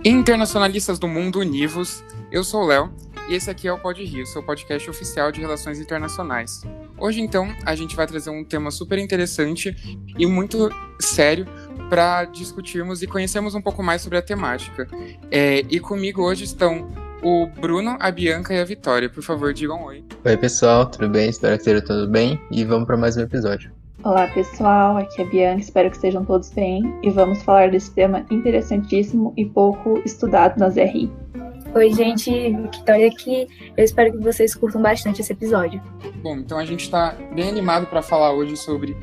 Internacionalistas do Mundo Univos, eu sou o Léo e esse aqui é o Pod Rio, seu podcast oficial de relações internacionais. Hoje, então, a gente vai trazer um tema super interessante e muito sério para discutirmos e conhecermos um pouco mais sobre a temática. E comigo hoje estão o Bruno, a Bianca e a Vitória. Por favor, digam oi. Oi, pessoal, tudo bem? Espero que esteja tudo bem e vamos para mais um episódio. Olá, pessoal, aqui é a Bianca, espero que estejam todos bem e vamos falar desse tema interessantíssimo e pouco estudado na ZRI. Oi, gente, Vitória aqui, eu espero que vocês curtam bastante esse episódio. Bom, então a gente está bem animado para falar hoje sobre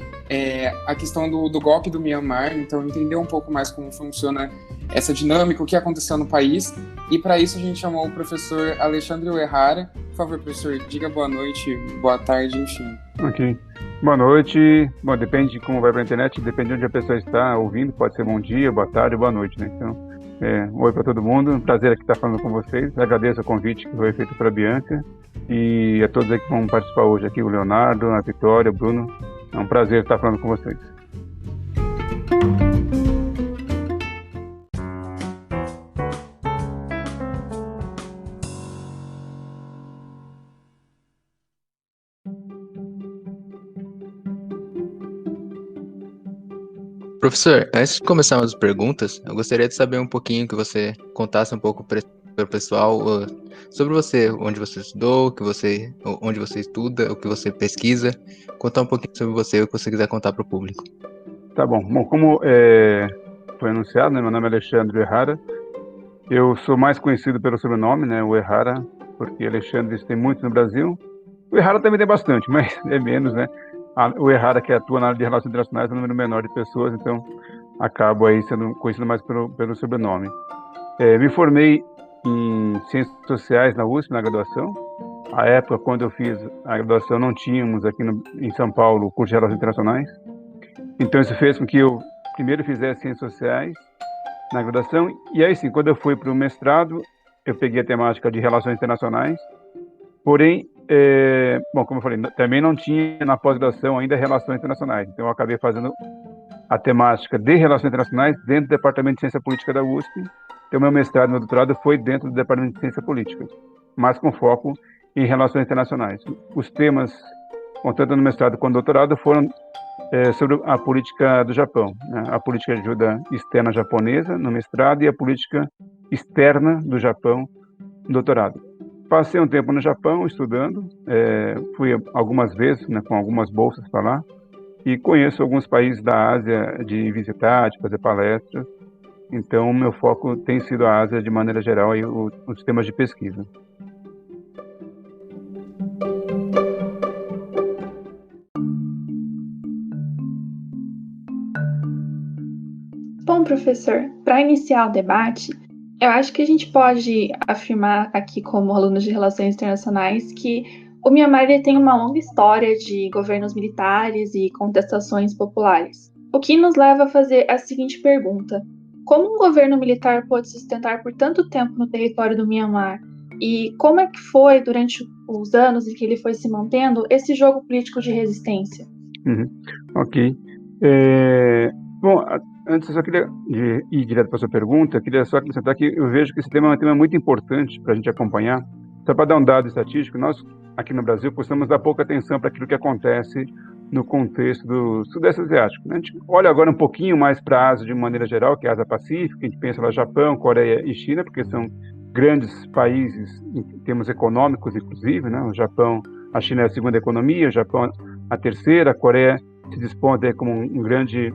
a questão do golpe do Myanmar, então entender um pouco mais como funciona essa dinâmica, o que aconteceu no país, e para isso a gente chamou o professor Alexandre Uehara. Por favor, professor, diga boa noite, boa tarde, enfim. Ok. Boa noite. Bom, depende de como vai para a internet, depende de onde a pessoa está ouvindo, pode ser bom dia, boa tarde, boa noite, né? Então, oi para todo mundo, um prazer aqui estar falando com vocês. Agradeço o convite que foi feito para a Bianca e a todos aí que vão participar hoje aqui, o Leonardo, a Vitória, o Bruno. É um prazer estar falando com vocês. Professor, antes de começarmos as perguntas, eu gostaria de saber um pouquinho, que você contasse um pouco para o pessoal sobre você, onde você estudou, onde você estuda, o que você pesquisa. Contar um pouquinho sobre você, o que você quiser contar para o público. Tá bom. Bom, como foi anunciado, né, meu nome é Alexandre Uehara. Eu sou mais conhecido pelo sobrenome, né, Uehara, porque Alexandre tem muito no Brasil. O Uehara também tem bastante, mas é menos, né? O Uehara, que atua na área de relações internacionais, é um número menor de pessoas, então acabo aí sendo conhecido mais pelo sobrenome. Me formei em Ciências Sociais na USP, na graduação. À época, quando eu fiz a graduação, não tínhamos aqui em São Paulo o curso de Relações Internacionais. Então isso fez com que eu primeiro fizesse Ciências Sociais na graduação, e aí sim, quando eu fui para o mestrado, eu peguei a temática de Relações Internacionais, porém, bom, como eu falei, também não tinha na pós-graduação ainda Relações Internacionais, então eu acabei fazendo a temática de Relações Internacionais dentro do Departamento de Ciência Política da USP. Então meu mestrado e meu doutorado foi dentro do Departamento de Ciência Política, mas com foco em Relações Internacionais. Os temas, tanto no mestrado quanto no doutorado, foram sobre a política do Japão, né? A política de ajuda externa japonesa no mestrado e a política externa do Japão no doutorado. Passei um tempo no Japão estudando, fui algumas vezes, né, com algumas bolsas para lá, e conheço alguns países da Ásia de visitar, de fazer palestras. Então, meu foco tem sido a Ásia de maneira geral e os temas de pesquisa. Bom, professor, para iniciar o debate, eu acho que a gente pode afirmar aqui, como alunos de Relações Internacionais, que o Myanmar tem uma longa história de governos militares e contestações populares. O que nos leva a fazer a seguinte pergunta: como um governo militar pôde sustentar por tanto tempo no território do Myanmar? E como é que foi, durante os anos em que ele foi se mantendo, esse jogo político de resistência? Ok. Bom, antes eu só queria ir direto para a sua pergunta, queria só acrescentar que eu vejo que esse tema é um tema muito importante para a gente acompanhar. Só para dar um dado estatístico, nós aqui no Brasil costumamos dar pouca atenção para aquilo que acontece no contexto do Sudeste Asiático, né? A gente olha agora um pouquinho mais para a Ásia de maneira geral, que é a Ásia Pacífica, a gente pensa lá Japão, Coreia e China, porque são grandes países em termos econômicos, inclusive, né? O Japão, a China é a segunda economia, o Japão a terceira, a Coreia se desponta como um grande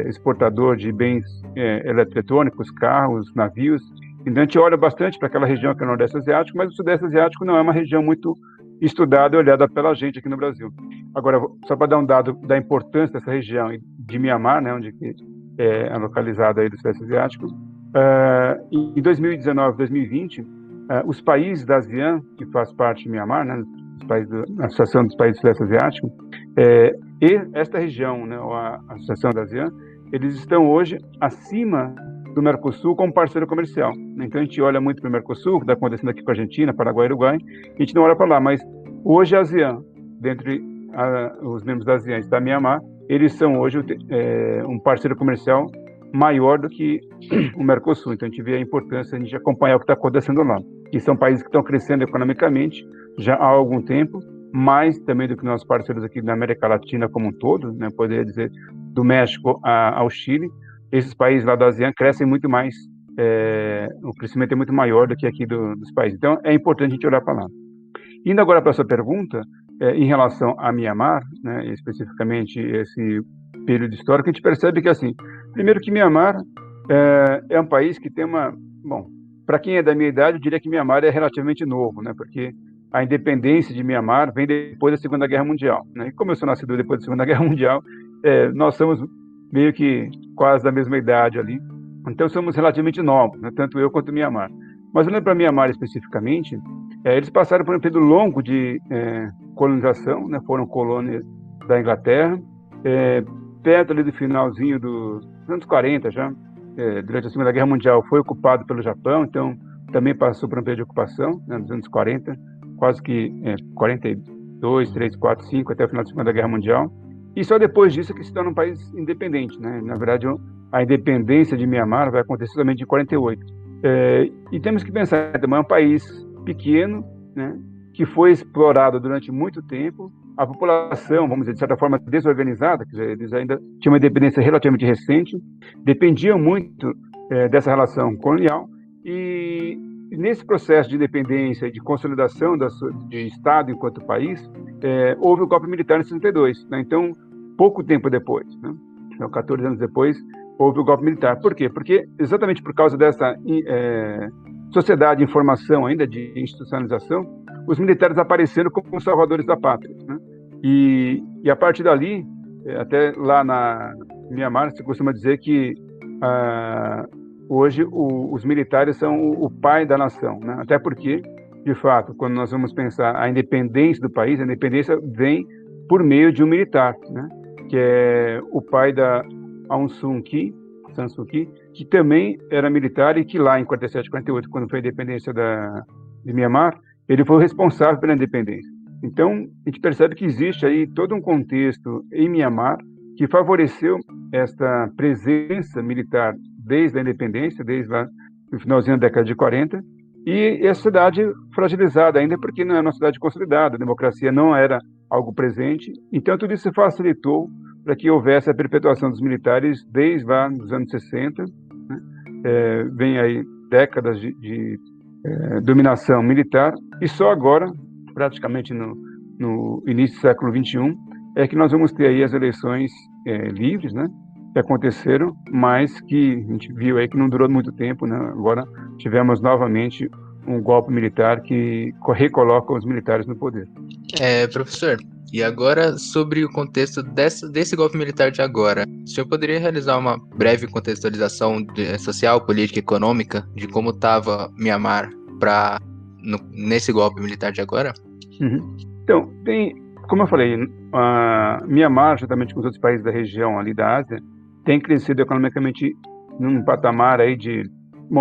exportador de bens eletroeletrônicos, carros, navios. Então a gente olha bastante para aquela região que é o Nordeste Asiático, mas o Sudeste Asiático não é uma região muito estudada e olhada pela gente aqui no Brasil. Agora, só para dar um dado da importância dessa região de Myanmar, né, onde é localizada aí do Sudeste Asiático, em 2019, 2020, os países da ASEAN, que faz parte de Myanmar, né, os países da Associação dos Países do Sudeste Asiático, e esta região, né, a Associação da ASEAN, eles estão hoje acima do Mercosul como parceiro comercial. Então a gente olha muito para o Mercosul, que está acontecendo aqui com a Argentina, Paraguai e Uruguai, a gente não olha para lá, mas hoje a ASEAN, dentre os membros da ASEAN está Myanmar, eles são hoje um parceiro comercial maior do que o Mercosul. Então a gente vê a importância de a gente acompanhar o que está acontecendo lá. E são países que estão crescendo economicamente já há algum tempo, mais também do que nossos parceiros aqui da América Latina como um todo, né? Poderia dizer do México ao Chile. Esses países lá da ASEAN crescem muito mais, o crescimento é muito maior do que aqui dos países. Então é importante a gente olhar para lá. Indo agora para a sua pergunta, em relação a Mianmar, né, especificamente esse período histórico, a gente percebe que, assim, primeiro que Mianmar é um país que tem bom, para quem é da minha idade, eu diria que Mianmar é relativamente novo, né, porque a independência de Mianmar vem depois da Segunda Guerra Mundial, né, e como eu sou nascido depois da Segunda Guerra Mundial, nós somos meio que quase da mesma idade ali, então somos relativamente novos, né, tanto eu quanto Mianmar. Mas olhando para Mianmar especificamente, eles passaram por um período longo de colonização, né? Foram colônias da Inglaterra, perto ali do finalzinho dos anos 40 já, durante a Segunda Guerra Mundial foi ocupado pelo Japão, então também passou por um período de ocupação, né, nos anos 40, quase que 42, 3, 4, 5, até o final da Segunda Guerra Mundial, e só depois disso que se torna um país independente, né? Na verdade, a independência de Mianmar vai acontecer somente em 48. E temos que pensar, também é um país pequeno, né, que foi explorado durante muito tempo, a população, vamos dizer, de certa forma desorganizada, quer dizer, eles ainda tinham uma independência relativamente recente, dependiam muito dessa relação colonial, e nesse processo de independência e de consolidação de Estado enquanto país, houve o golpe militar em 62, né, então, pouco tempo depois, né, então, 14 anos depois, houve o golpe militar. Por quê? Porque exatamente por causa dessa sociedade de informação ainda, de institucionalização, os militares apareceram como salvadores da pátria, né? E a partir dali, até lá na Mianmar, se costuma dizer que hoje os militares são o pai da nação, né? Até porque, de fato, quando nós vamos pensar a independência do país, a independência vem por meio de um militar, né? Que é o pai da Aung San Suu Kyi, que também era militar e que lá em 47, 48, quando foi a independência de Mianmar, ele foi o responsável pela independência. Então, a gente percebe que existe aí todo um contexto em Mianmar que favoreceu esta presença militar desde a independência, desde lá no finalzinho da década de 40, e essa cidade fragilizada ainda porque não é uma cidade consolidada, a democracia não era algo presente, então tudo isso facilitou para que houvesse a perpetuação dos militares desde lá dos anos 60, né? Vem aí décadas de dominação militar, e só agora, praticamente no início do século XXI, é que nós vamos ter aí as eleições livres, né? Que aconteceram, mas que a gente viu aí que não durou muito tempo, né? Agora tivemos novamente um golpe militar que recoloca os militares no poder. Professor, e agora sobre o contexto desse golpe militar de agora, o senhor poderia realizar uma breve contextualização social, política e econômica de como estava Mianmar nesse golpe militar de agora? Uhum. Então, como eu falei, Mianmar, juntamente com os outros países da região ali da Ásia, tem crescido economicamente num patamar aí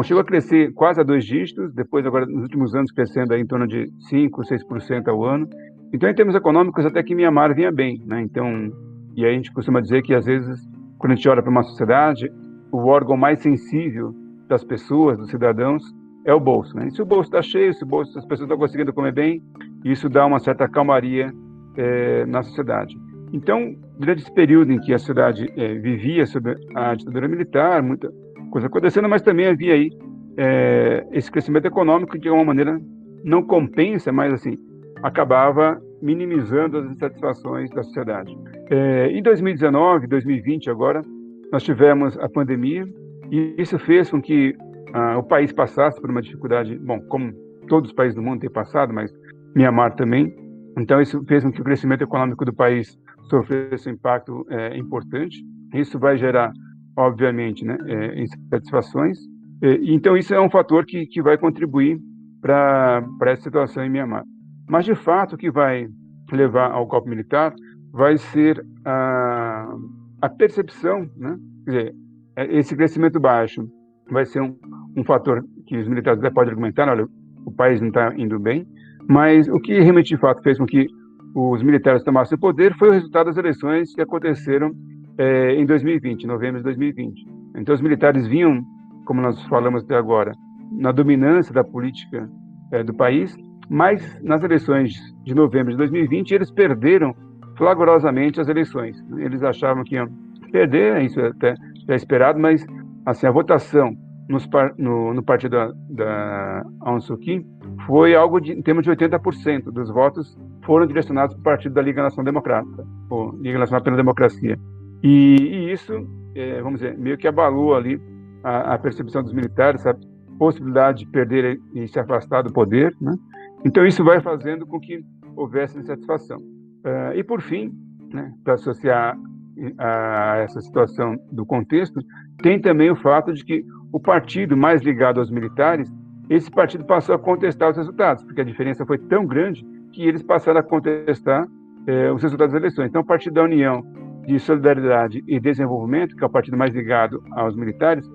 chegou a crescer quase a 2 dígitos, depois agora nos últimos anos crescendo aí em torno de 5, 6% ao ano. Então, em termos econômicos, até que Mianmar vinha bem, né? Então, e aí a gente costuma dizer que, às vezes, quando a gente olha para uma sociedade, o órgão mais sensível das pessoas, dos cidadãos, é o bolso, né? E se o bolso está cheio, se as pessoas estão conseguindo comer bem, isso dá uma certa calmaria na sociedade. Então, durante esse período em que a sociedade vivia sob a ditadura militar, muita coisa acontecendo, mas também havia aí esse crescimento econômico que, de alguma maneira, não compensa, mas, assim, acabava minimizando as insatisfações da sociedade. Em 2019, 2020 agora, nós tivemos a pandemia e isso fez com que o país passasse por uma dificuldade, bom, como todos os países do mundo têm passado, mas Mianmar também. Então isso fez com que o crescimento econômico do país sofresse um impacto importante. Isso vai gerar, obviamente, né, insatisfações. Então isso é um fator que vai contribuir para essa situação em Mianmar. Mas, de fato, o que vai levar ao golpe militar vai ser a percepção, né? Quer dizer, esse crescimento baixo vai ser um fator que os militares até podem argumentar, olha, o país não está indo bem, mas o que realmente, de fato, fez com que os militares tomassem o poder foi o resultado das eleições que aconteceram em 2020, em novembro de 2020. Então, os militares vinham, como nós falamos até agora, na dominância da política do país, mas nas eleições de novembro de 2020, eles perderam flagrosamente as eleições. Eles achavam que iam perder, isso até já é esperado, mas assim, a votação no partido da Aung Suu Kyi foi algo em termos de 80% dos votos foram direcionados para o partido da Liga Nacional Democrática, ou Liga Nacional pela Democracia. E isso, vamos dizer, meio que abalou ali a percepção dos militares, a possibilidade de perder e se afastar do poder, né? Então isso vai fazendo com que houvesse insatisfação. E por fim, né, para associar a essa situação do contexto, tem também o fato de que o partido mais ligado aos militares, esse partido passou a contestar os resultados, porque a diferença foi tão grande que eles passaram a contestar os resultados das eleições. Então, o Partido da União de Solidariedade e Desenvolvimento, que é o partido mais ligado aos militares,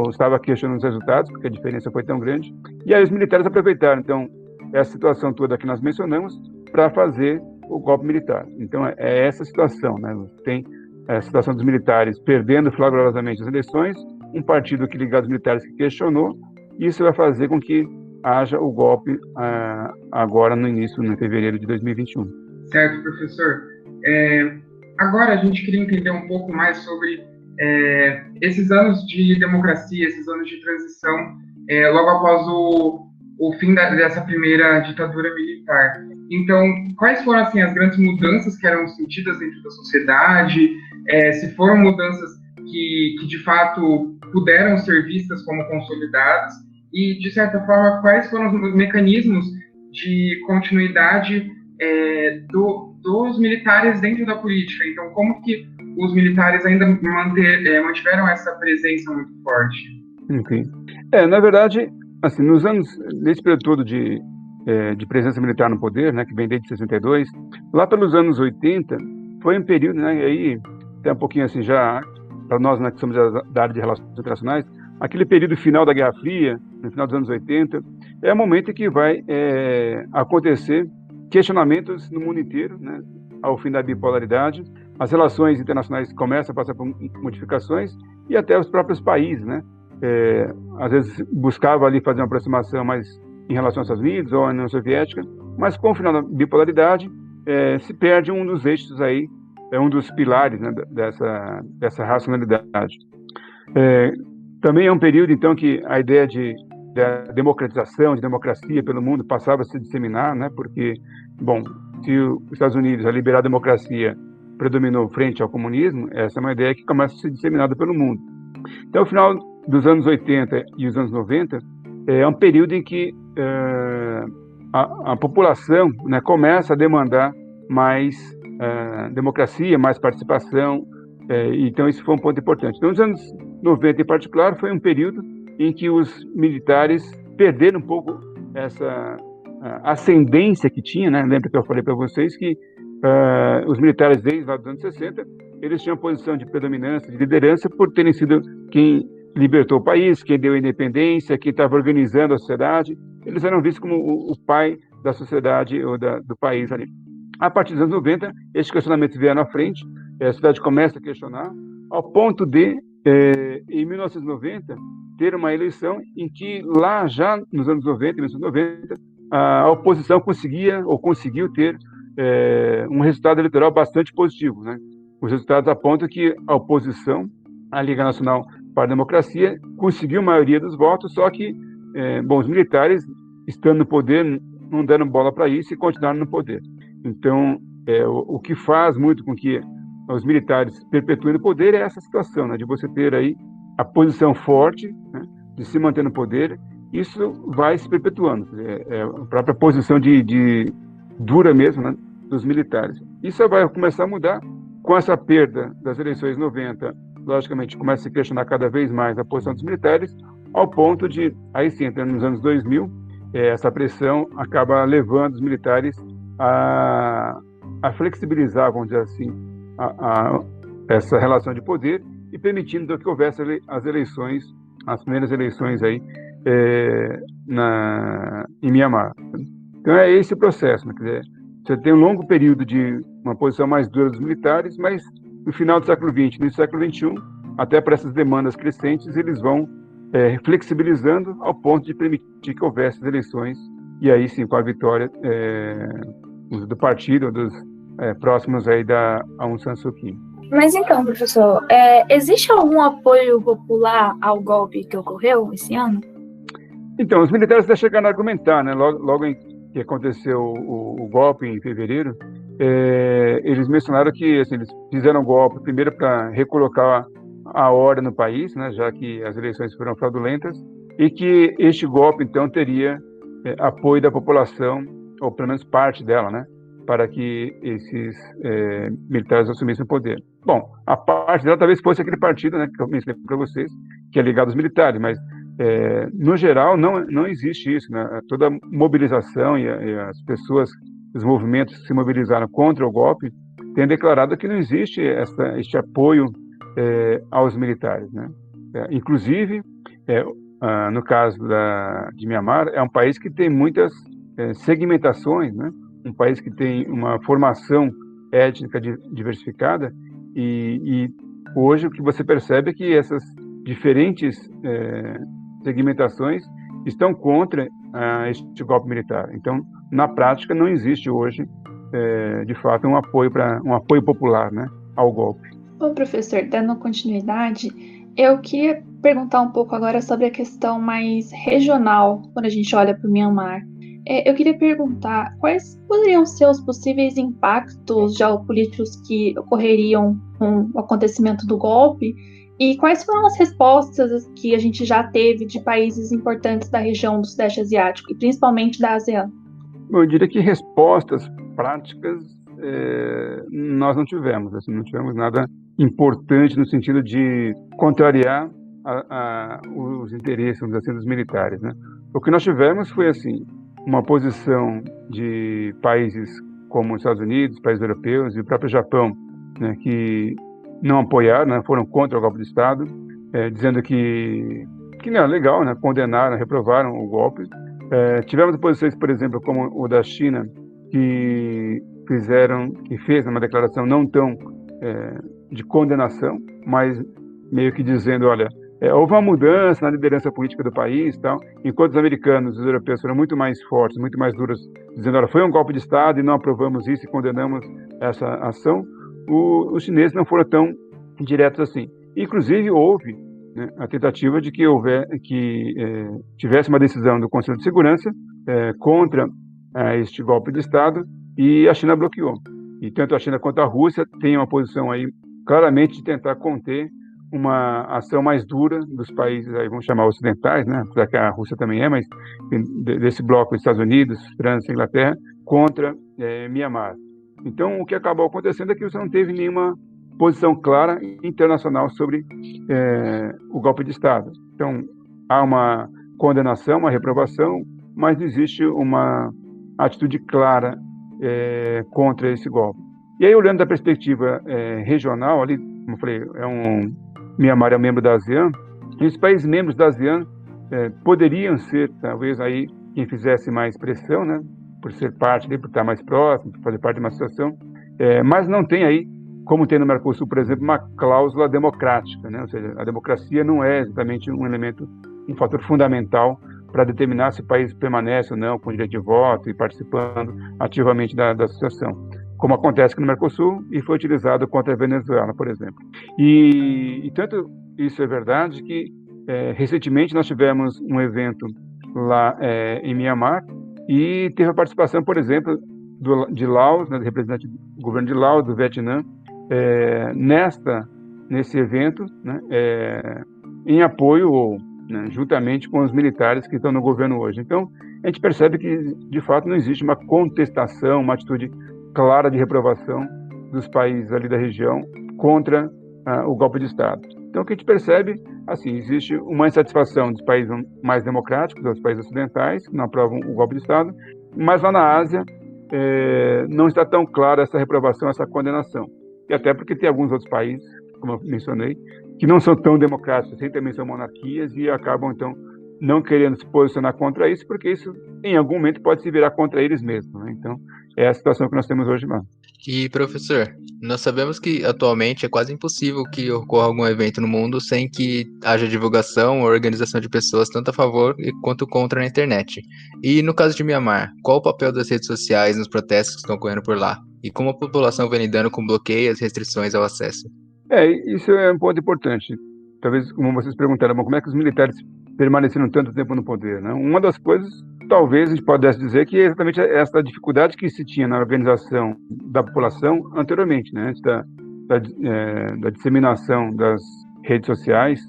estava questionando os resultados, porque a diferença foi tão grande, e aí os militares aproveitaram, então, essa situação toda que nós mencionamos, para fazer o golpe militar. Então, é essa situação, né? Tem a situação dos militares perdendo flagrosamente as eleições, um partido que ligado aos militares que questionou, e isso vai fazer com que haja o golpe agora no início, em fevereiro de 2021. Certo, professor. Agora a gente queria entender um pouco mais sobre esses anos de democracia, esses anos de transição, logo após o fim dessa primeira ditadura militar. Então, quais foram assim, as grandes mudanças que eram sentidas dentro da sociedade? Se foram mudanças que de fato puderam ser vistas como consolidadas? E, de certa forma, quais foram os mecanismos de continuidade dos militares dentro da política? Então, como que os militares ainda mantiveram essa presença muito forte? Okay. Na verdade, assim, nesse período todo de presença militar no poder, né, que vem desde 62, lá pelos anos 80, foi um período, né, e aí até um pouquinho assim já, para nós, né, que somos da área de relações internacionais, aquele período final da Guerra Fria, no final dos anos 80, é o momento em que vai acontecer questionamentos no mundo inteiro, né, ao fim da bipolaridade, as relações internacionais começam a passar por modificações e até os próprios países, né, às vezes buscava ali fazer uma aproximação mais em relação aos Estados Unidos ou à União Soviética, mas com o final da bipolaridade se perde um dos eixos aí, um dos pilares, né, dessa racionalidade. Também é um período, então, que a ideia da democratização, de democracia pelo mundo passava a se disseminar, né, porque, bom, se os Estados Unidos, a liberar a democracia, predominou frente ao comunismo, essa é uma ideia que começa a ser disseminada pelo mundo. Então, o final dos anos 80 e os anos 90 é um período em que a população, né, começa a demandar mais democracia, mais participação, então isso foi um ponto importante. Então, nos anos 90 em particular, foi um período em que os militares perderam um pouco essa ascendência que tinha, né? Lembra que eu falei para vocês que os militares desde lá dos anos 60, eles tinham posição de predominância, de liderança, por terem sido quem libertou o país, quem deu a independência, quem estava organizando a sociedade. Eles eram vistos como o pai da sociedade ou do país ali. A partir dos anos 90, esses questionamentos vieram à frente, a sociedade começa a questionar, ao ponto de, em 1990, ter uma eleição em que lá já nos anos 90, 1990, a oposição conseguiu ter um resultado eleitoral bastante positivo, né? Os resultados apontam que a oposição, a Liga Nacional para a Democracia, conseguiu a maioria dos votos, só que, os militares, estando no poder, não deram bola para isso e continuaram no poder. Então, o que faz muito com que os militares perpetuem o poder é essa situação, né, de você ter aí a posição forte, né, de se manter no poder. Isso vai se perpetuando, a própria posição de dura mesmo, né, dos militares. Isso vai começar a mudar com essa perda das eleições 90, logicamente começa a se questionar cada vez mais a posição dos militares, ao ponto de, aí sim, entrando nos anos 2000, essa pressão acaba levando os militares a flexibilizar, vamos dizer assim, essa relação de poder e permitindo que houvesse as primeiras eleições aí em Mianmar. Então é esse o processo, né? Quer dizer, você tem um longo período de uma posição mais dura dos militares, mas no final do século XX, no século XXI, até para essas demandas crescentes, eles vão flexibilizando ao ponto de permitir que houvesse as eleições, e aí sim, com a vitória do partido, dos próximos aí da Aung San Suu Kyi. Mas então, professor, existe algum apoio popular ao golpe que ocorreu esse ano? Então, os militares até chegaram a argumentar, né? Logo em que aconteceu o golpe em fevereiro, eles mencionaram que assim, eles fizeram o golpe primeiro para recolocar a ordem no país, né? Já que as eleições foram fraudulentas, e que este golpe, então, teria apoio da população, ou pelo menos parte dela, né? Para que esses militares assumissem o poder. Bom, a parte dela talvez fosse aquele partido, né, que eu mencionei para vocês, que é ligado aos militares, mas no geral não existe isso, né? Toda mobilização e as pessoas, os movimentos que se mobilizaram contra o golpe, têm declarado que não existe este apoio aos militares, né? Inclusive, no caso de Mianmar, é um país que tem muitas segmentações, né? Um país que tem uma formação étnica diversificada, e hoje o que você percebe é que essas diferentes segmentações estão contra este golpe militar. Então, na prática, não existe hoje, de fato, um apoio popular, né, ao golpe. Bom, professor, dando continuidade, eu queria perguntar um pouco agora sobre a questão mais regional, quando a gente olha para o Mianmar. Eu queria perguntar quais poderiam ser os possíveis impactos geopolíticos que ocorreriam com o acontecimento do golpe e quais foram as respostas que a gente já teve de países importantes da região do Sudeste Asiático e principalmente da ASEAN. Eu diria que respostas práticas nós não tivemos, assim, não tivemos nada importante no sentido de contrariar os interesses, vamos dizer assim, dos militares, né? O que nós tivemos foi assim, uma posição de países como os Estados Unidos, países europeus e o próprio Japão, né, que não apoiaram, né, foram contra o golpe de Estado, dizendo que não é legal, né, condenaram, reprovaram o golpe. Tivemos posições, por exemplo, como o da China, que fez uma declaração não tão de condenação, mas meio que dizendo, olha, houve uma mudança na liderança política do país, tal, enquanto os americanos e os europeus foram muito mais fortes, muito mais duros, dizendo, olha, foi um golpe de Estado e não aprovamos isso e condenamos essa ação, os chineses não foram tão diretos assim. Inclusive, houve, né, a tentativa de que tivesse uma decisão do Conselho de Segurança contra este golpe de Estado, e a China bloqueou. E tanto a China quanto a Rússia têm uma posição aí claramente de tentar conter uma ação mais dura dos países, aí vamos chamar ocidentais, né? Apesar que a Rússia também mas desse bloco, Estados Unidos, França, Inglaterra, contra Mianmar. Então, o que acabou acontecendo é que você não teve nenhuma posição clara internacional sobre o golpe de Estado. Então, há uma condenação, uma reprovação, mas não existe uma atitude clara contra esse golpe. E aí, olhando da perspectiva regional, ali, como eu falei, Mianmar é um membro da ASEAN, e os países membros da ASEAN poderiam ser, talvez, aí quem fizesse mais pressão, né, por ser parte, por estar mais próximo, por fazer parte de uma associação, mas não tem aí, como tem no Mercosul, por exemplo, uma cláusula democrática, né, ou seja, a democracia não é exatamente um fator fundamental para determinar se o país permanece ou não com direito de voto e participando ativamente da associação, como acontece aqui no Mercosul e foi utilizado contra a Venezuela, por exemplo. E tanto isso é verdade que recentemente nós tivemos um evento lá em Mianmar e teve a participação, por exemplo, de Laos, né, do representante do governo de Laos, do Vietnã, nesse evento, né, em apoio ou juntamente com os militares que estão no governo hoje. Então, a gente percebe que, de fato, não existe uma contestação, uma atitude clara de reprovação dos países ali da região contra o golpe de Estado. Então, o que a gente percebe, assim, existe uma insatisfação dos países mais democráticos, dos países ocidentais, que não aprovam o golpe de Estado, mas lá na Ásia não está tão clara essa reprovação, essa condenação. E até porque tem alguns outros países, como eu mencionei, que não são tão democráticos, assim, também são monarquias e acabam, então, não querendo se posicionar contra isso, porque isso, em algum momento, pode se virar contra eles mesmos, né? Então, é a situação que nós temos hoje lá. E, professor, nós sabemos que atualmente é quase impossível que ocorra algum evento no mundo sem que haja divulgação ou organização de pessoas tanto a favor quanto contra na internet. E no caso de Mianmar, qual o papel das redes sociais nos protestos que estão ocorrendo por lá? E como a população vem lidando com bloqueios e restrições ao acesso? Isso é um ponto importante. Talvez, como vocês perguntaram, como é que os militares permaneceram tanto tempo no poder, né? Uma das coisas, talvez a gente pudesse dizer, que é exatamente essa dificuldade que se tinha na organização da população anteriormente, né? Antes da disseminação das redes sociais,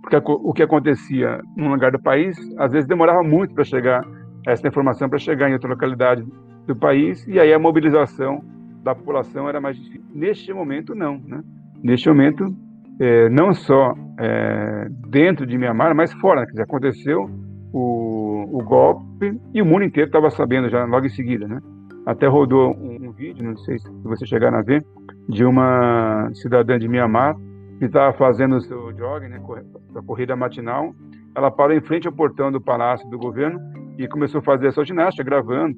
porque o que acontecia num lugar do país, às vezes demorava muito para chegar essa informação, para chegar em outra localidade do país, e aí a mobilização da população era mais difícil. Neste momento, não, né? Neste momento, não só dentro de Mianmar, mas fora, né? Quer dizer, aconteceu o golpe e o mundo inteiro estava sabendo já logo em seguida, né? Até rodou um vídeo, não sei se vocês chegaram a ver, de uma cidadã de Mianmar que estava fazendo o seu jogging, né, a corrida matinal. Ela parou em frente ao portão do Palácio do Governo e começou a fazer a sua ginástica, gravando,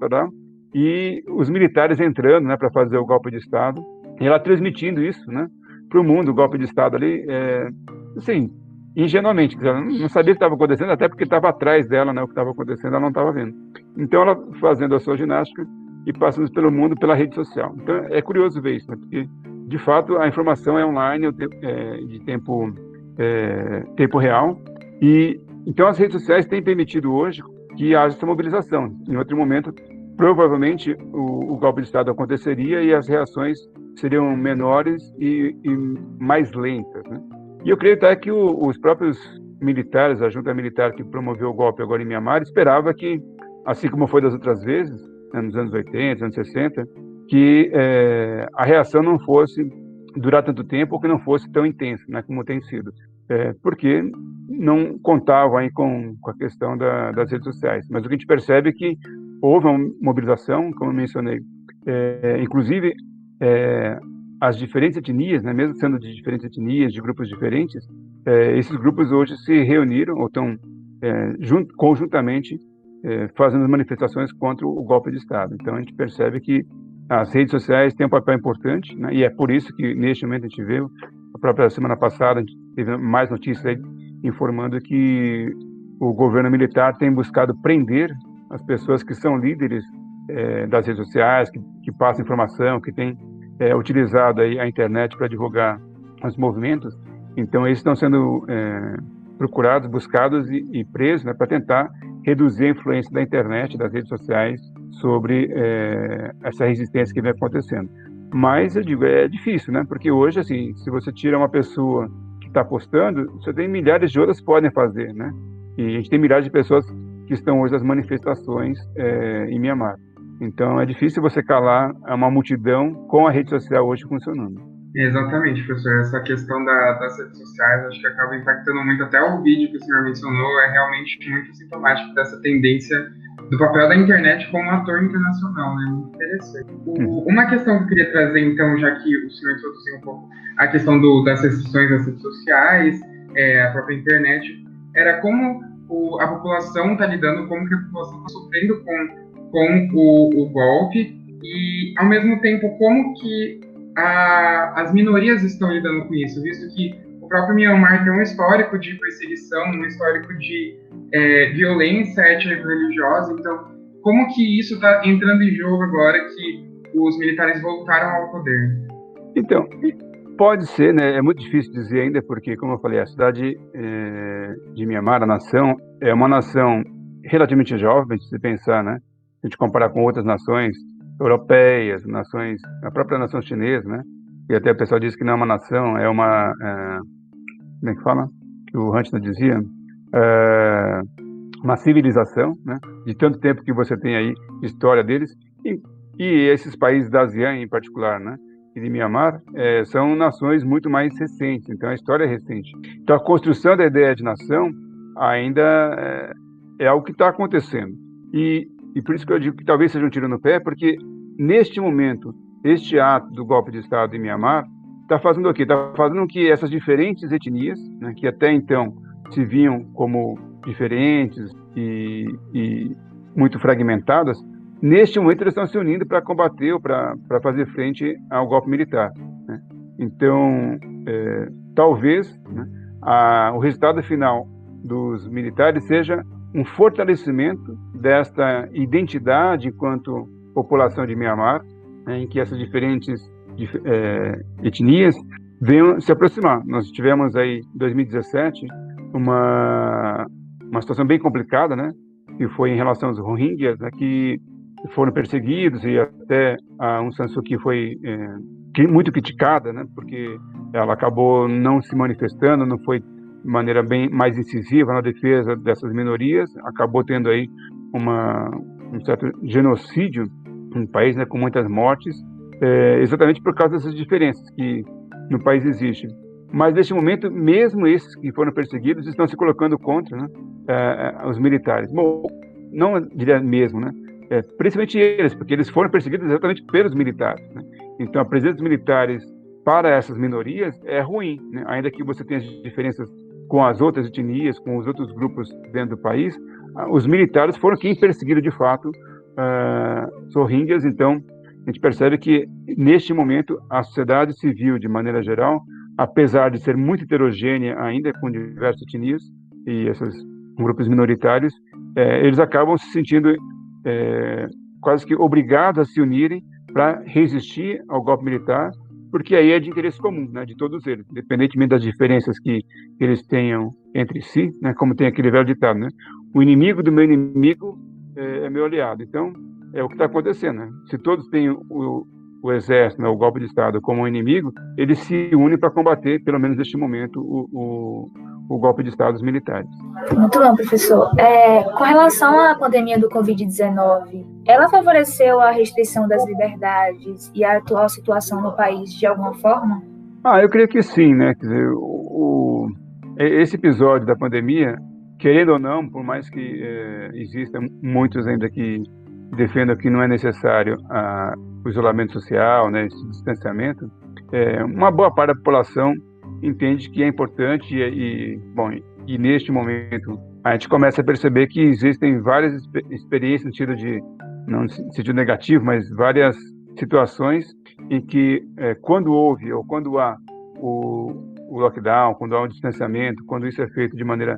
e os militares entrando, né, para fazer o golpe de Estado, e ela transmitindo isso, né, para o mundo, o golpe de Estado ali, assim, ingenuamente, ela não sabia o que estava acontecendo, até porque estava atrás dela, né, o que estava acontecendo, ela não estava vendo. Então, ela fazendo a sua ginástica e passando pelo mundo pela rede social. Então, é curioso ver isso, né, porque, de fato, a informação é online, de tempo real, e então as redes sociais têm permitido hoje que haja essa mobilização. Em outro momento, provavelmente, o golpe de Estado aconteceria e as reações seriam menores e mais lentas, né? E eu creio até que os próprios militares, a junta militar que promoveu o golpe agora em Mianmar, esperava que, assim como foi das outras vezes, né, nos anos 80, anos 60, que a reação não fosse durar tanto tempo ou que não fosse tão intensa, né, como tem sido. Porque não contavam aí com a questão das redes sociais. Mas o que a gente percebe é que houve uma mobilização, como eu mencionei, inclusive as diferentes etnias, né, mesmo sendo de diferentes etnias, de grupos diferentes, esses grupos hoje se reuniram ou estão conjuntamente fazendo manifestações contra o golpe de Estado. Então a gente percebe que as redes sociais têm um papel importante, né, e é por isso que neste momento a gente vê, a própria semana passada a gente teve mais notícias aí informando que o governo militar tem buscado prender as pessoas que são líderes das redes sociais, que passam informação, que têm utilizado aí a internet para divulgar os movimentos. Então, eles estão sendo procurados, buscados e presos, né, para tentar reduzir a influência da internet, das redes sociais, sobre essa resistência que vem acontecendo. Mas, eu digo, é difícil, né? Porque hoje, assim, se você tira uma pessoa que está postando, você tem milhares de outras que podem fazer, né? E a gente tem milhares de pessoas que estão hoje nas manifestações em Mianmar. Então, é difícil você calar uma multidão com a rede social hoje funcionando. Exatamente, professor. Essa questão das redes sociais, acho que acaba impactando muito. Até o vídeo que o senhor mencionou é realmente muito sintomático dessa tendência do papel da internet como ator internacional, né? Muito interessante. Uma questão que eu queria trazer, então, já que o senhor introduziu um pouco a questão das restrições das redes sociais, a própria internet, era como a população está lidando, como que a população está sofrendo com o golpe e, ao mesmo tempo, como que as minorias estão lidando com isso, visto que o próprio Mianmar tem um histórico de perseguição, um histórico de violência étnico-religiosa. Então, como que isso está entrando em jogo agora que os militares voltaram ao poder? Então, pode ser, né? É muito difícil dizer ainda, porque, como eu falei, a cidade de Mianmar, a nação, é uma nação relativamente jovem, se você pensar, né? Se a gente comparar com outras nações europeias, a própria nação chinesa, né? E até o pessoal diz que não é uma nação, é uma... como é que fala? Que o Huntington dizia... uma civilização, né? De tanto tempo que você tem aí história deles. E esses países da ASEAN, em particular, né? E de Mianmar, são nações muito mais recentes. Então, a história é recente. Então, a construção da ideia de nação ainda é algo que está acontecendo. E por isso que eu digo que talvez seja um tiro no pé, porque neste momento, este ato do golpe de Estado em Mianmar está fazendo o quê? Está fazendo com que essas diferentes etnias, né, que até então se viam como diferentes e muito fragmentadas, neste momento eles estão se unindo para combater ou para fazer frente ao golpe militar, né? Então, talvez, né, o resultado final dos militares seja um fortalecimento desta identidade enquanto população de Mianmar, né, em que essas diferentes etnias venham se aproximar. Nós tivemos aí, em 2017, uma situação bem complicada, né, que foi em relação aos Rohingyas, né, que foram perseguidos, e até a Aung San Suu Kyi foi muito criticada, né, porque ela acabou não se manifestando, não foi de maneira bem mais incisiva na defesa dessas minorias, acabou tendo aí um certo genocídio no país, né, com muitas mortes, exatamente por causa dessas diferenças que no país existem. Mas, neste momento, mesmo esses que foram perseguidos estão se colocando contra, né, os militares. Bom, não diria mesmo, né? Principalmente eles, porque eles foram perseguidos exatamente pelos militares, né? Então, a presença dos militares para essas minorias é ruim, né? Ainda que você tenha diferenças com as outras etnias, com os outros grupos dentro do país, os militares foram quem perseguiram, de fato, os Rohingyas. Então, a gente percebe que, neste momento, a sociedade civil, de maneira geral, apesar de ser muito heterogênea ainda com diversas etnias e esses grupos minoritários, eles acabam se sentindo quase que obrigados a se unirem para resistir ao golpe militar, porque aí é de interesse comum, né, de todos eles, independentemente das diferenças que eles tenham entre si, né, como tem aquele velho ditado, né, o inimigo do meu inimigo é meu aliado. Então, é o que está acontecendo, né? Se todos têm o exército, né, o golpe de Estado como um inimigo, eles se unem para combater, pelo menos neste momento, o golpe de Estado dos militares. Muito bom, professor. Com relação à pandemia do Covid-19, ela favoreceu a restrição das liberdades e a atual situação no país de alguma forma? Eu creio que sim, né? Quer dizer, esse episódio da pandemia, querendo ou não, por mais que existam muitos ainda que defendam que não é necessário o isolamento social, né, esse distanciamento, uma boa parte da população entende que é importante e neste momento a gente começa a perceber que existem várias experiências no sentido de, não no sentido negativo, mas várias situações em que quando houve ou quando há o lockdown, quando há um distanciamento, quando isso é feito de maneira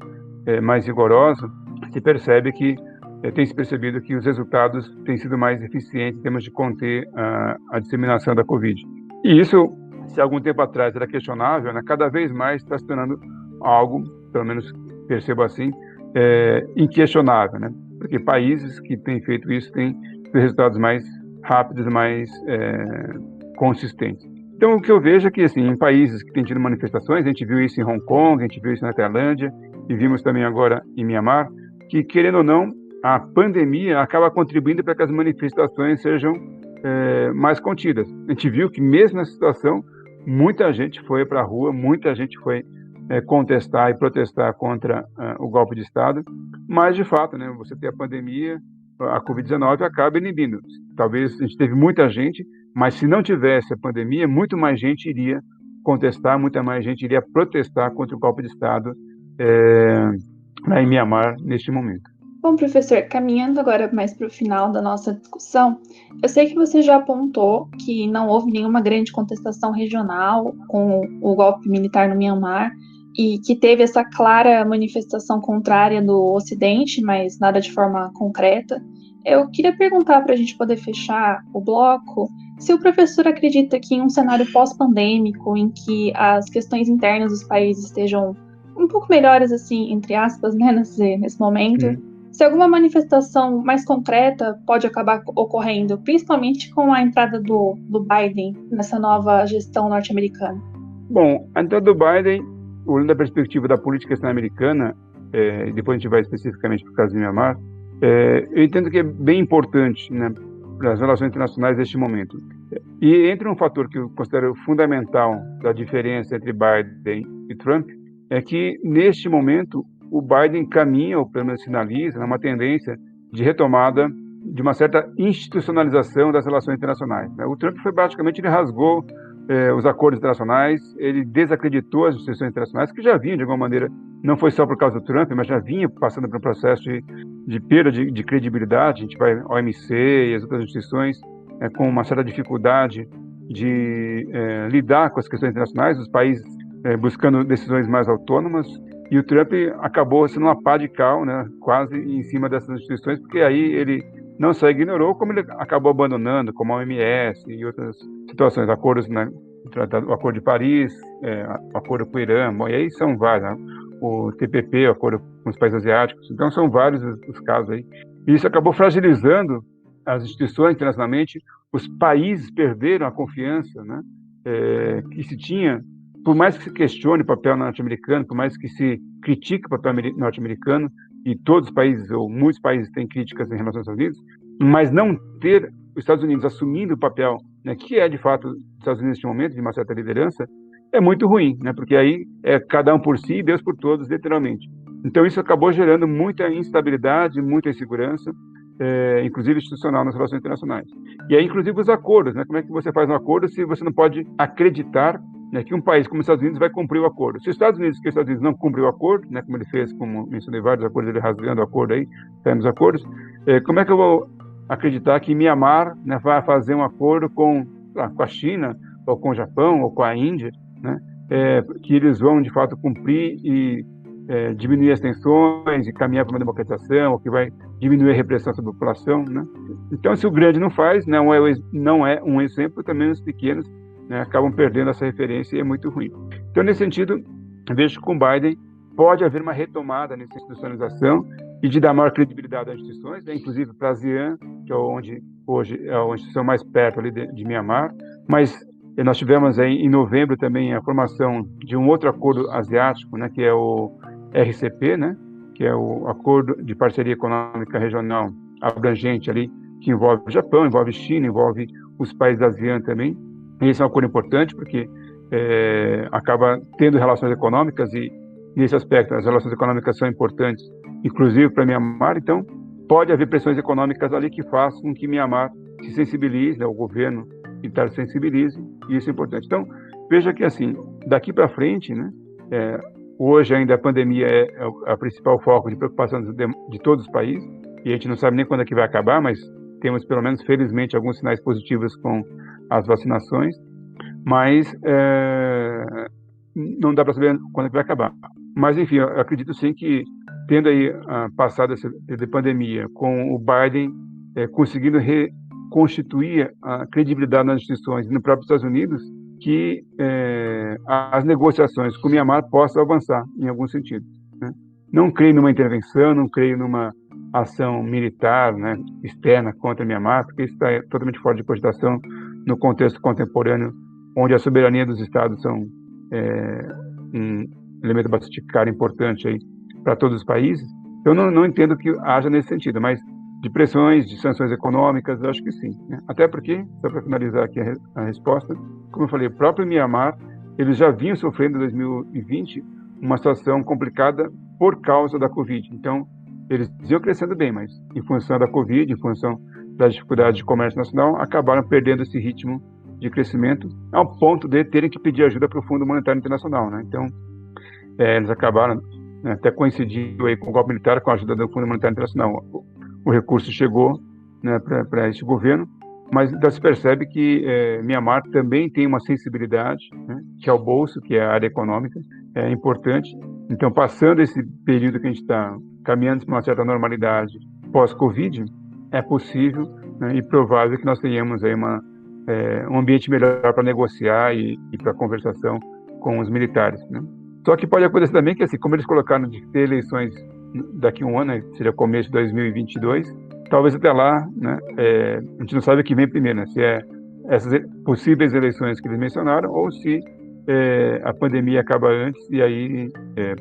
mais rigorosa, se percebe que tem se percebido que os resultados têm sido mais eficientes em termos de conter a disseminação da Covid. E isso, se algum tempo atrás era questionável, né, cada vez mais está se tornando algo, pelo menos percebo assim, inquestionável, né? Porque países que têm feito isso têm resultados mais rápidos, mais consistentes. Então, o que eu vejo é que, assim, em países que têm tido manifestações, a gente viu isso em Hong Kong, a gente viu isso na Tailândia, e vimos também agora em Mianmar, que, querendo ou não, a pandemia acaba contribuindo para que as manifestações sejam mais contidas. A gente viu que, mesmo nessa situação, muita gente foi para a rua, muita gente foi contestar e protestar contra o golpe de Estado, mas, de fato, né, você tem a pandemia, a Covid-19 acaba inibindo. Talvez a gente teve muita gente, mas se não tivesse a pandemia, muito mais gente iria contestar, muita mais gente iria protestar contra o golpe de Estado em Mianmar neste momento. Bom, professor, caminhando agora mais para o final da nossa discussão, eu sei que você já apontou que não houve nenhuma grande contestação regional com o golpe militar no Mianmar e que teve essa clara manifestação contrária do Ocidente, mas nada de forma concreta. Eu queria perguntar, para a gente poder fechar o bloco, se o professor acredita que em um cenário pós-pandêmico, em que as questões internas dos países estejam um pouco melhores, assim, entre aspas, né, nesse momento, se alguma manifestação mais concreta pode acabar ocorrendo, principalmente com a entrada do Biden nessa nova gestão norte-americana. Bom, a entrada do Biden, olhando da perspectiva da política externa americana, depois a gente vai especificamente para o caso de Mianmar, eu entendo que é bem importante, né, para as relações internacionais neste momento. E entre um fator que eu considero fundamental da diferença entre Biden e Trump, é que neste momento o Biden caminha, ou pelo menos sinaliza, uma tendência de retomada de uma certa institucionalização das relações internacionais. O Trump foi basicamente, ele rasgou os acordos internacionais, ele desacreditou as instituições internacionais, que já vinham, de alguma maneira, não foi só por causa do Trump, mas já vinha passando por um processo de perda de credibilidade. A gente vai ao OMC e as outras instituições com uma certa dificuldade de lidar com as questões internacionais, os países buscando decisões mais autônomas, e o Trump acabou sendo uma pá de cal, né, quase em cima dessas instituições, porque aí ele não só ignorou, como ele acabou abandonando, como a OMS e outras situações, acordos, né, o Acordo de Paris, o acordo com o Irã, e aí são vários, né, o TPP, o acordo com os países asiáticos, então são vários os casos aí. E isso acabou fragilizando as instituições internacionalmente, os países perderam a confiança, né, que se tinha, por mais que se questione o papel norte-americano, por mais que se critique o papel norte-americano, e todos os países, ou muitos países, têm críticas em relação aos Estados Unidos, mas não ter os Estados Unidos assumindo o papel, né, que é, de fato, os Estados Unidos neste momento, de uma certa liderança, é muito ruim, né, porque aí é cada um por si e Deus por todos, literalmente. Então, isso acabou gerando muita instabilidade, muita insegurança, inclusive institucional nas relações internacionais. E aí, inclusive, os acordos, né, como é que você faz um acordo se você não pode acreditar, né, que um país como os Estados Unidos vai cumprir o acordo? Se os Estados Unidos não cumpriu o acordo, né, como ele fez, como mencionei vários acordos, ele rasgando o acordo aí, temos acordos, como é que eu vou acreditar que Mianmar, né, vai fazer um acordo com a China, ou com o Japão, ou com a Índia, né, que eles vão, de fato, cumprir e diminuir as tensões e caminhar para uma democratização, ou que vai diminuir a repressão sobre a população, né? Então, se o grande não faz, não é um exemplo, também os pequenos, né, acabam perdendo essa referência e é muito ruim. Então, nesse sentido, vejo que com Biden pode haver uma retomada nessa institucionalização e de dar maior credibilidade às instituições, né, inclusive para a ASEAN, que é onde hoje é a instituição mais perto ali de Mianmar, mas nós tivemos aí em novembro também a formação de um outro acordo asiático, né, que é o RCP, né, que é o Acordo de Parceria Econômica Regional abrangente ali, que envolve o Japão, envolve China, envolve os países da ASEAN também. E esse é um acordo importante porque acaba tendo relações econômicas e, nesse aspecto, as relações econômicas são importantes, inclusive para Mianmar. Então, pode haver pressões econômicas ali que façam com que Mianmar se sensibilize, né, o governo militar se sensibilize, e isso é importante. Então, veja que, assim, daqui para frente, né, hoje ainda a pandemia é o principal foco de preocupação de todos os países, e a gente não sabe nem quando é que vai acabar, mas temos, pelo menos, felizmente, alguns sinais positivos com as vacinações, mas não dá para saber quando é que vai acabar. Mas, enfim, eu acredito sim que, tendo aí passado essa pandemia, com o Biden conseguindo reconstituir a credibilidade nas instituições e no próprio Estados Unidos, que as negociações com Mianmar possam avançar em algum sentido, né? Não creio numa intervenção, não creio numa ação militar, né, externa contra Mianmar, porque isso está totalmente fora de cogitação no contexto contemporâneo, onde a soberania dos Estados são um elemento bastante caro, importante aí para todos os países. Eu não entendo que haja nesse sentido, mas de pressões, de sanções econômicas, eu acho que sim, né? Até porque, só para finalizar aqui a resposta, como eu falei, o próprio Mianmar, eles já vinham sofrendo em 2020 uma situação complicada por causa da Covid. Então, eles iam crescendo bem, mas em função da Covid, em função das dificuldades de comércio nacional, acabaram perdendo esse ritmo de crescimento, ao ponto de terem que pedir ajuda para o Fundo Monetário Internacional, né? Então, eles acabaram, né, até coincidiu aí com o golpe militar, com a ajuda do Fundo Monetário Internacional. O recurso chegou, né, para este governo, mas então se percebe que Mianmar também tem uma sensibilidade, né, que é o bolso, que é a área econômica, é importante. Então, passando esse período que a gente está caminhando para uma certa normalidade pós-Covid, é possível, né, e provável que nós tenhamos aí um ambiente melhor para negociar e para conversação com os militares, né? Só que pode acontecer também que, assim, como eles colocaram de ter eleições daqui a um ano, né, seria começo de 2022, talvez até lá, né, a gente não sabe o que vem primeiro, né, se é essas possíveis eleições que eles mencionaram ou se a pandemia acaba antes e aí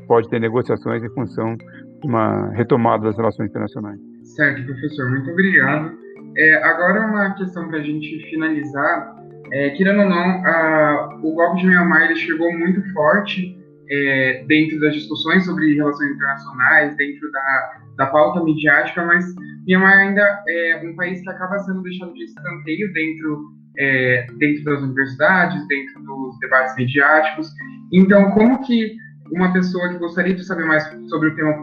pode ter negociações em função de uma retomada das relações internacionais. Certo, professor, muito obrigado. Agora uma questão para a gente finalizar. Querendo ou não, o golpe de Mianmar ele chegou muito forte dentro das discussões sobre relações internacionais, dentro da pauta midiática, mas Mianmar ainda é um país que acaba sendo deixado de escanteio dentro dentro das universidades, dentro dos debates midiáticos. Então, como que uma pessoa que gostaria de saber mais sobre o tema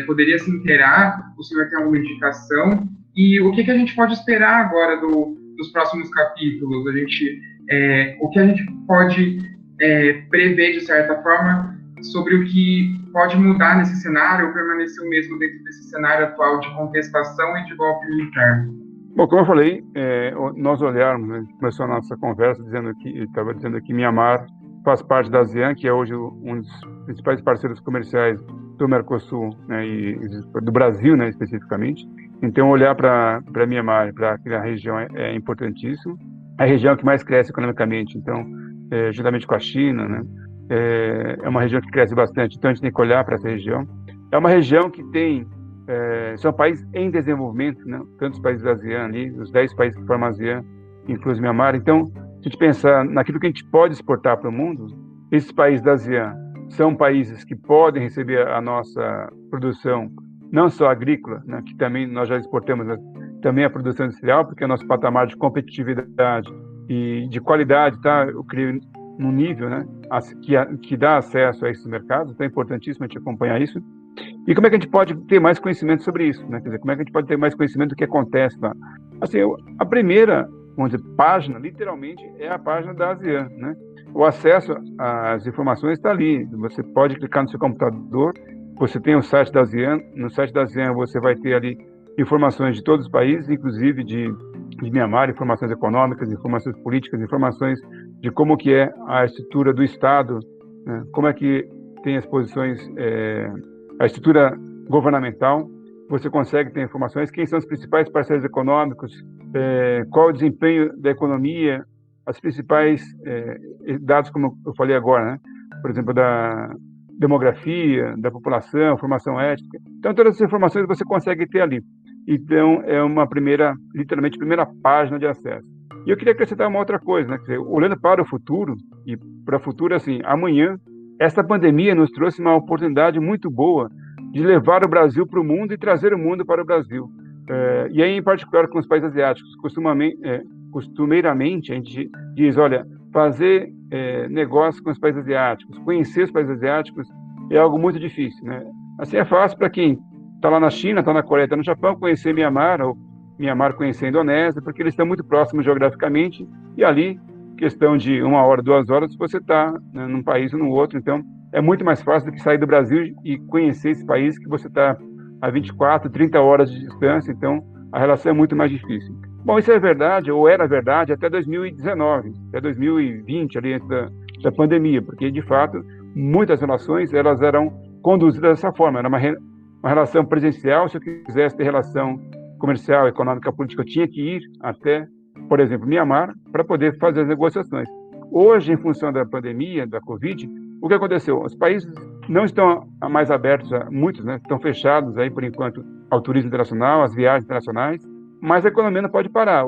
poderia se inteirar? O senhor tem alguma indicação? E o que a gente pode esperar agora dos próximos capítulos? O que a gente pode prever, de certa forma, sobre o que pode mudar nesse cenário ou permanecer o mesmo dentro desse cenário atual de contestação e de golpe militar? Bom, como eu falei, nós olharmos, né, começou a nossa conversa estava dizendo que Myanmar faz parte da ASEAN, que é hoje um dos principais parceiros comerciais do Mercosul, né, e do Brasil, né, especificamente. Então, olhar para Myanmar, para aquela região, é importantíssimo. É a região que mais cresce economicamente, então, juntamente com a China, né, é uma região que cresce bastante, então a gente tem que olhar para essa região. É uma região que tem, são países em desenvolvimento, né, tantos países da ASEAN ali, os 10 países que formam a ASEAN, inclusive Myanmar. Então, se a gente pensar naquilo que a gente pode exportar para o mundo, esses países da ASEAN são países que podem receber a nossa produção, não só agrícola, né, que também nós já exportamos, mas também a produção industrial, porque o nosso patamar de competitividade e de qualidade está, eu creio, num nível, né, que dá acesso a esses mercados. Então é importantíssimo a gente acompanhar isso. E como é que a gente pode ter mais conhecimento sobre isso, né? Quer dizer, como é que a gente pode ter mais conhecimento do que acontece lá? Assim, a primeira, vamos dizer, página, literalmente, é a página da ASEAN, né? O acesso às informações está ali. Você pode clicar no seu computador, você tem o site da ASEAN. No site da ASEAN você vai ter ali informações de todos os países, inclusive de Myanmar, informações econômicas, informações políticas, informações de como que é a estrutura do Estado, né? Como é que tem as posições, a estrutura governamental. Você consegue ter informações, quem são os principais parceiros econômicos, qual o desempenho da economia, as principais dados, como eu falei agora, né? Por exemplo, da demografia, da população, formação étnica. Então, todas essas informações você consegue ter ali. Então, é uma literalmente, primeira página de acesso. E eu queria acrescentar uma outra coisa, né? Quer dizer, olhando para o futuro, e para o futuro, assim, amanhã, essa pandemia nos trouxe uma oportunidade muito boa de levar o Brasil para o mundo e trazer o mundo para o Brasil. E aí, em particular, com os países asiáticos, costumeiramente, a gente diz, olha, fazer negócio com os países asiáticos, conhecer os países asiáticos é algo muito difícil, né? Assim, é fácil para quem está lá na China, está na Coreia, está no Japão, conhecer Myanmar, ou Myanmar conhecer a Indonésia, porque eles estão muito próximos geograficamente, e ali, questão de 1 hora, 2 horas, você está, né, num país ou no outro. Então, é muito mais fácil do que sair do Brasil e conhecer esse país que você está a 24, 30 horas de distância. Então, a relação é muito mais difícil. Bom, isso é verdade, ou era verdade, até 2019, até 2020, ali antes da pandemia, porque, de fato, muitas relações elas eram conduzidas dessa forma. Era uma relação presencial. Se eu quisesse ter relação comercial, econômica, política, eu tinha que ir até, por exemplo, Myanmar, para poder fazer as negociações. Hoje, em função da pandemia, da Covid, o que aconteceu? Os países não estão mais abertos, muitos, né, estão fechados aí, por enquanto, ao turismo internacional, às viagens internacionais, mas a economia não pode parar,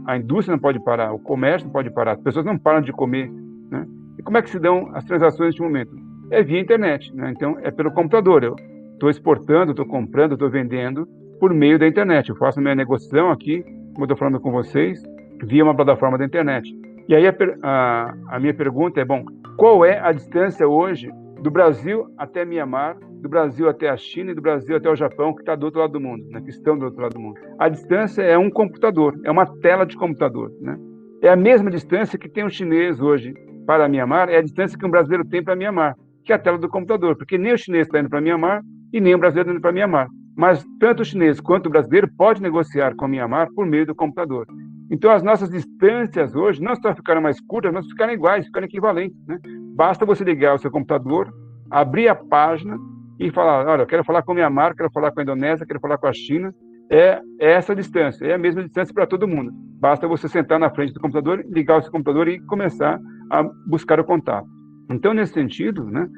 a indústria não pode parar, o comércio não pode parar, as pessoas não param de comer, né? E como é que se dão as transações neste momento? É via internet, né? Então, é pelo computador. Eu estou exportando, estou comprando, estou vendendo por meio da internet. Eu faço minha negociação aqui, como eu estou falando com vocês, via uma plataforma da internet. E aí a minha pergunta é, bom, qual é a distância hoje do Brasil até Myanmar, do Brasil até a China e do Brasil até o Japão, que está do outro lado do mundo, né, que estão do outro lado do mundo? A distância é um computador, é uma tela de computador, né? É a mesma distância que tem um chinês hoje para Myanmar, é a distância que um brasileiro tem para Myanmar, que é a tela do computador, porque nem o chinês está indo para Myanmar e nem o brasileiro está indo para Myanmar. Mas tanto o chinês quanto o brasileiro pode negociar com Myanmar por meio do computador. Então, as nossas distâncias hoje não só ficaram mais curtas, mas ficaram iguais, ficaram equivalentes, né? Basta você ligar o seu computador, abrir a página e falar, olha, eu quero falar com Myanmar, quero falar com a Indonésia, quero falar com a China. É essa distância, é a mesma distância para todo mundo. Basta você sentar na frente do computador, ligar o seu computador e começar a buscar o contato. Então, nesse sentido, né,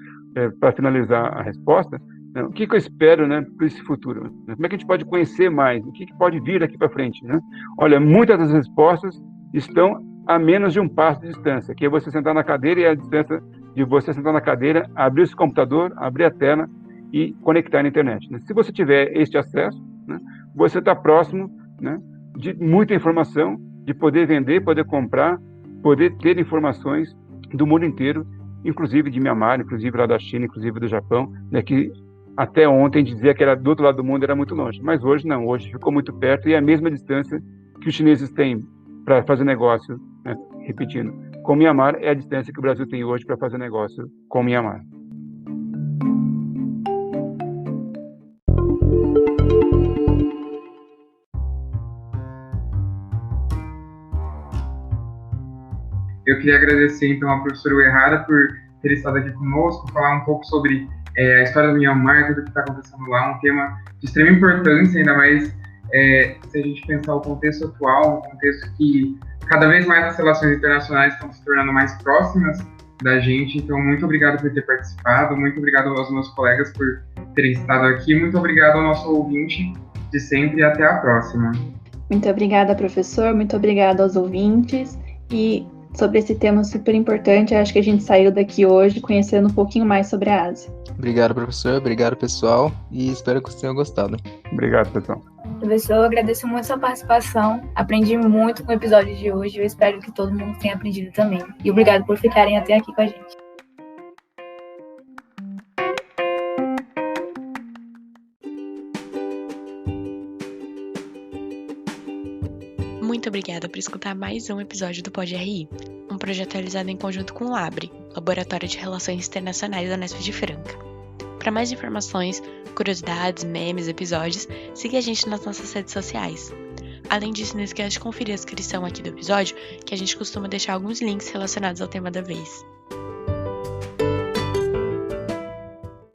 para finalizar a resposta, o que eu espero, né, para esse futuro? Como é que a gente pode conhecer mais? O que pode vir daqui para frente? Né? Olha, muitas das respostas estão a menos de um passo de distância, que é você sentar na cadeira e a distância de você sentar na cadeira, abrir o seu computador, abrir a tela e conectar na internet. Né? Se você tiver este acesso, né, você está próximo, né, de muita informação de poder vender, poder comprar, poder ter informações do mundo inteiro, inclusive de Myanmar, inclusive lá da China, inclusive do Japão, né, que até ontem a gente dizia que era do outro lado do mundo, era muito longe. Mas hoje não, hoje ficou muito perto e é a mesma distância que os chineses têm para fazer negócio, né, repetindo, com Myanmar, é a distância que o Brasil tem hoje para fazer negócio com Myanmar. Eu queria agradecer, então, ao professor Uehara por ter estado aqui conosco, falar um pouco sobre a história do Myanmar, tudo o que está acontecendo lá, um tema de extrema importância, ainda mais se a gente pensar o contexto atual, um contexto que cada vez mais as relações internacionais estão se tornando mais próximas da gente. Então, muito obrigado por ter participado, muito obrigado aos meus colegas por terem estado aqui, muito obrigado ao nosso ouvinte de sempre e até a próxima. Muito obrigada, professor, muito obrigada aos ouvintes. E sobre esse tema super importante, acho que a gente saiu daqui hoje conhecendo um pouquinho mais sobre a Ásia. Obrigado, professor. Obrigado, pessoal. E espero que vocês tenham gostado. Obrigado, pessoal. Professor, eu agradeço muito a sua participação. Aprendi muito com o episódio de hoje. Eu espero que todo mundo tenha aprendido também. E obrigado por ficarem até aqui com a gente. Muito obrigada por escutar mais um episódio do Pod RI, um projeto realizado em conjunto com o LABRE, Laboratório de Relações Internacionais da Unesp de Franca. Para mais informações, curiosidades, memes, episódios, siga a gente nas nossas redes sociais. Além disso, não esqueça de conferir a descrição aqui do episódio, que a gente costuma deixar alguns links relacionados ao tema da vez.